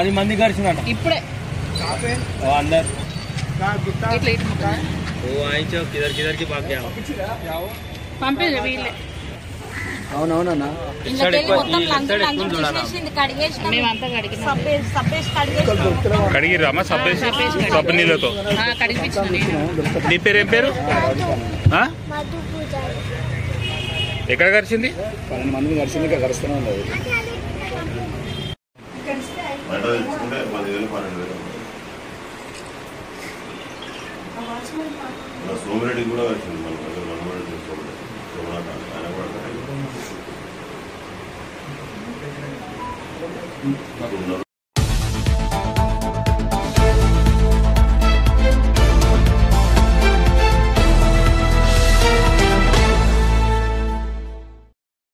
10 మంది గడిచిందంట ఇప్పుడే अंदर పంపించే వీళ్ళే అవునవునన్నా మేమంతా కడిగిరామా సబ్బు నీళ్ళతో? నీ పేరు ఏం పేరు? ఎక్కడ గడిచింది? 12 మంది గడిచింది, ఇక్కడ గడుస్తూనే ఉన్నది. సోమిరెడ్డి కూడా వచ్చింది మన